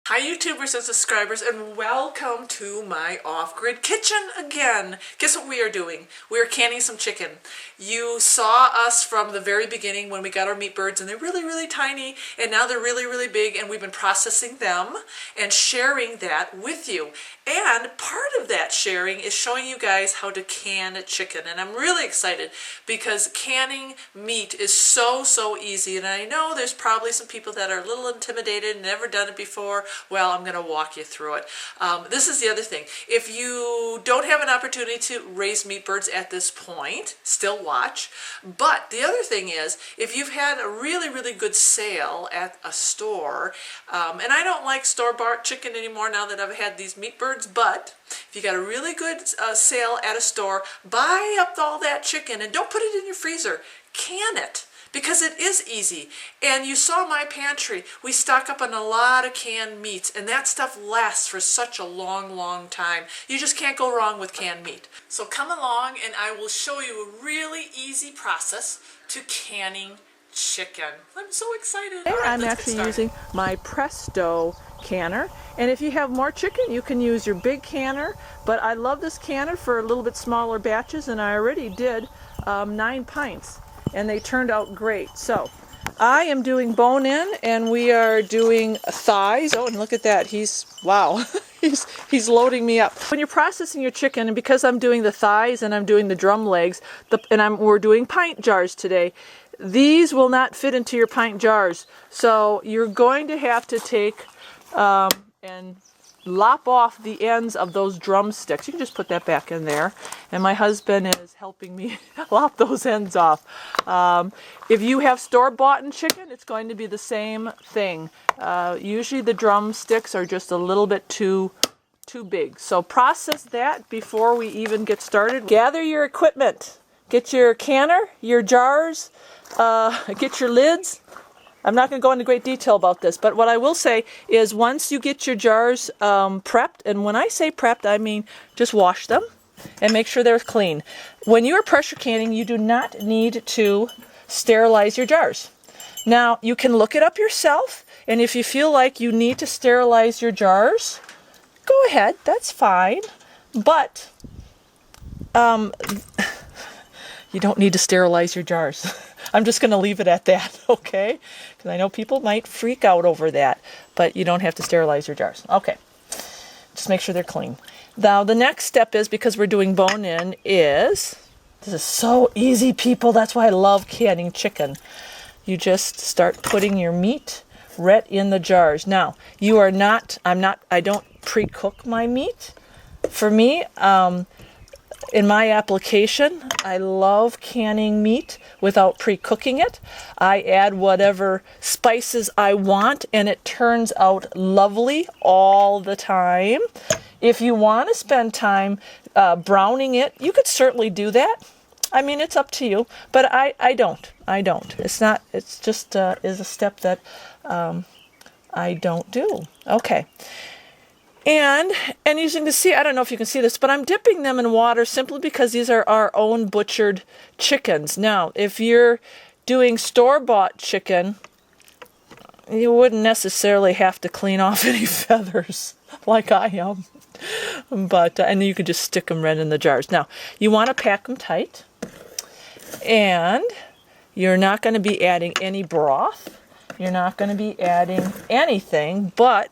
Hi YouTubers and subscribers, and welcome to my off-grid kitchen again. Guess what we are doing? We are canning some chicken. You saw us from the very beginning when we got our meat birds, and they're really tiny, and now they're really big, and we've been processing them and sharing that with you. And part of that sharing is showing you guys how to can chicken, and I'm really excited because canning meat is so easy. And I know there's probably some people that are a little intimidated and never done it before. Well, I'm going to walk you through it. This is the other thing. If you don't have an opportunity to raise meat birds at this point, still watch. But the other thing is, if you've had a really good sale at a store, and I don't like store-bought chicken anymore now that I've had these meat birds, but if you got a really good sale at a store, buy up all that chicken and don't put it in your freezer. Can it. Because it is easy. And you saw my pantry. We stock up on a lot of canned meats, and that stuff lasts for such a long time. You just can't go wrong with canned meat. So come along and I will show you a really easy process to canning chicken. I'm so excited. Right, I'm actually using my Presto canner, and if you have more chicken you can use your big canner, but I love this canner for a little bit smaller batches, and I already did 9 pints. And they turned out great. So I am doing bone-in, and we are doing thighs. Oh, and look at that. Wow. he's loading me up. When you're processing your chicken, and because I'm doing the thighs and I'm doing the drum legs, we're doing pint jars today, these will not fit into your pint jars. So you're going to have to take and lop off the ends of those drumsticks. You can just put that back in there, and my husband is helping me lop those ends off. If you have store-bought chicken, it's going to be the same thing. Usually the drumsticks are just a little bit too big. So process that before we even get started. Gather your equipment. Get your canner, your jars, get your lids. I'm not going to go into great detail about this, but what I will say is once you get your jars prepped, and when I say prepped, I mean just wash them and make sure they're clean. When you are pressure canning, you do not need to sterilize your jars. Now, you can look it up yourself, and if you feel like you need to sterilize your jars, go ahead, that's fine, but you don't need to sterilize your jars. I'm just going to leave it at that, okay? Because I know people might freak out over that, but you don't have to sterilize your jars. Okay, just make sure they're clean. Now, the next step is, because we're doing bone-in, this is so easy, people. That's why I love canning chicken. You just start putting your meat right in the jars. Now, I don't pre-cook my meat. For me, in my application, I love canning meat without pre-cooking it. I add whatever spices I want, and it turns out lovely all the time. If you want to spend time browning it, you could certainly do that. I mean, it's up to you, but I don't. It's just is a step that I don't do. Okay. And as you can see, I don't know if you can see this, but I'm dipping them in water simply because these are our own butchered chickens. Now, if you're doing store-bought chicken, you wouldn't necessarily have to clean off any feathers like I am. But and you could just stick them right in the jars. Now, you want to pack them tight, and you're not going to be adding any broth. You're not going to be adding anything but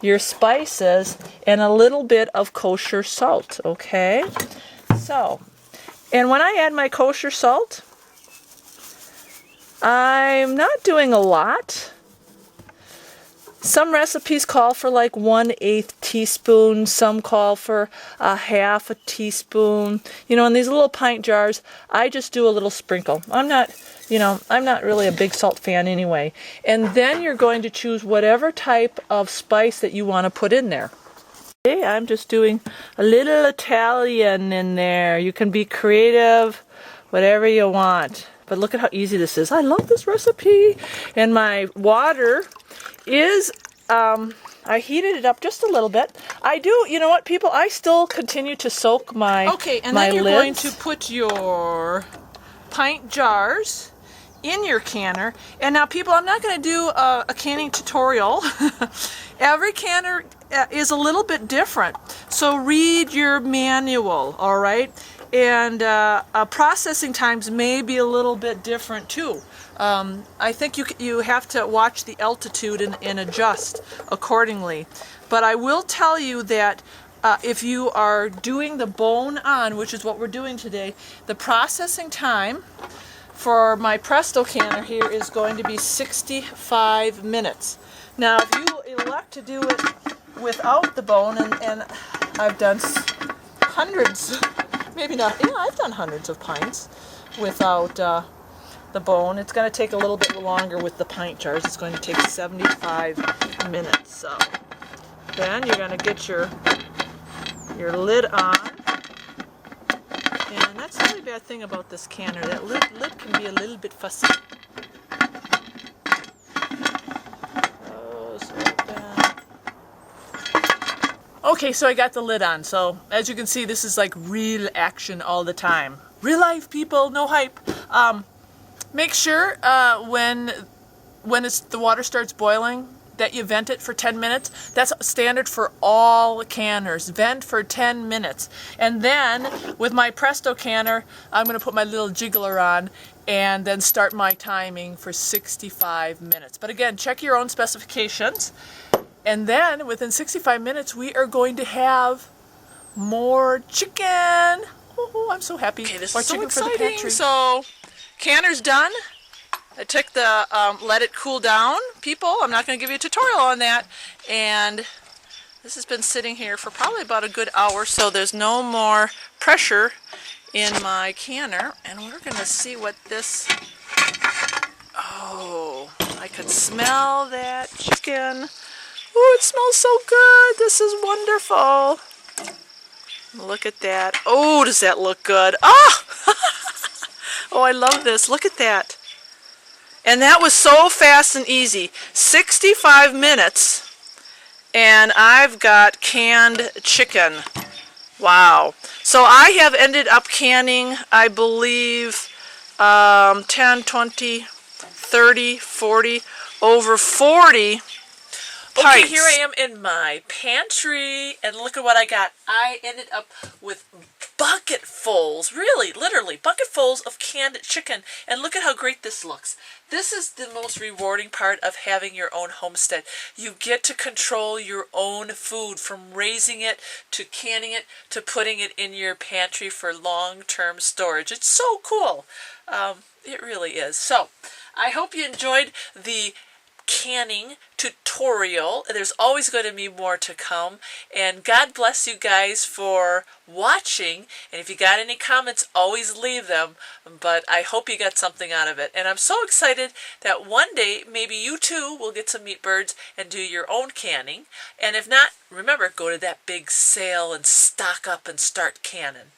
your spices and a little bit of kosher salt, okay? So, and when I add my kosher salt, I'm not doing a lot. Some recipes call for like 1/8 teaspoon, some call for a 1/2 teaspoon. You know, in these little pint jars, I just do a little sprinkle. I'm not really a big salt fan anyway. And then you're going to choose whatever type of spice that you want to put in there. Okay, I'm just doing a little Italian in there. You can be creative, whatever you want. But look at how easy this is. I love this recipe. And my water is, I heated it up just a little bit. I do, you know what, people, I still continue to soak my Okay, and my then you're lids. going to put your pint jars in your canner. And now, people, I'm not going to do a canning tutorial. Every canner is a little bit different, so read your manual, all right? And processing times may be a little bit different too. I think you have to watch the altitude and adjust accordingly. But I will tell you that if you are doing the bone on, which is what we're doing today, the processing time for my Presto canner here is going to be 65 minutes. Now, if you elect to do it without the bone, and I've done hundreds, maybe not, yeah, I've done hundreds of pints without the bone. It's going to take a little bit longer with the pint jars. It's going to take 75 minutes. So then you're going to get your lid on. And that's the only bad thing about this canner. That lid can be a little bit fussy. Okay, so I got the lid on. So as you can see, this is like real action all the time. Real life, people, no hype. Make sure when the water starts boiling that you vent it for 10 minutes. That's standard for all canners. Vent for 10 minutes. And then with my Presto canner, I'm going to put my little jiggler on and then start my timing for 65 minutes. But again, check your own specifications. And then within 65 minutes, we are going to have more chicken. Oh, I'm so happy. Okay, this is so exciting. So, canner's done. I took the, let it cool down, people. I'm not going to give you a tutorial on that. And this has been sitting here for probably about a good hour, so there's no more pressure in my canner. And we're going to see what this, oh, I could smell that chicken. Oh, it smells so good. This is wonderful. Look at that. Oh, does that look good? Oh! Oh, I love this. Look at that. And that was so fast and easy. 65 minutes, and I've got canned chicken. Wow. So I have ended up canning, I believe, 10, 20, 30, 40, over 40 pints. Okay, here I am in my pantry, and look at what I got. I ended up with bucketfuls, really, literally, bucketfuls of canned chicken. And look at how great this looks. This is the most rewarding part of having your own homestead. You get to control your own food, from raising it, to canning it, to putting it in your pantry for long-term storage. It's so cool. It really is. So, I hope you enjoyed the canning tutorial. There's always going to be more to come, and God bless you guys for watching. And if you got any comments, always leave them, but I hope you got something out of it. And I'm so excited that one day maybe you too will get some meat birds and do your own canning. And if not, remember, go to that big sale and stock up and start canning.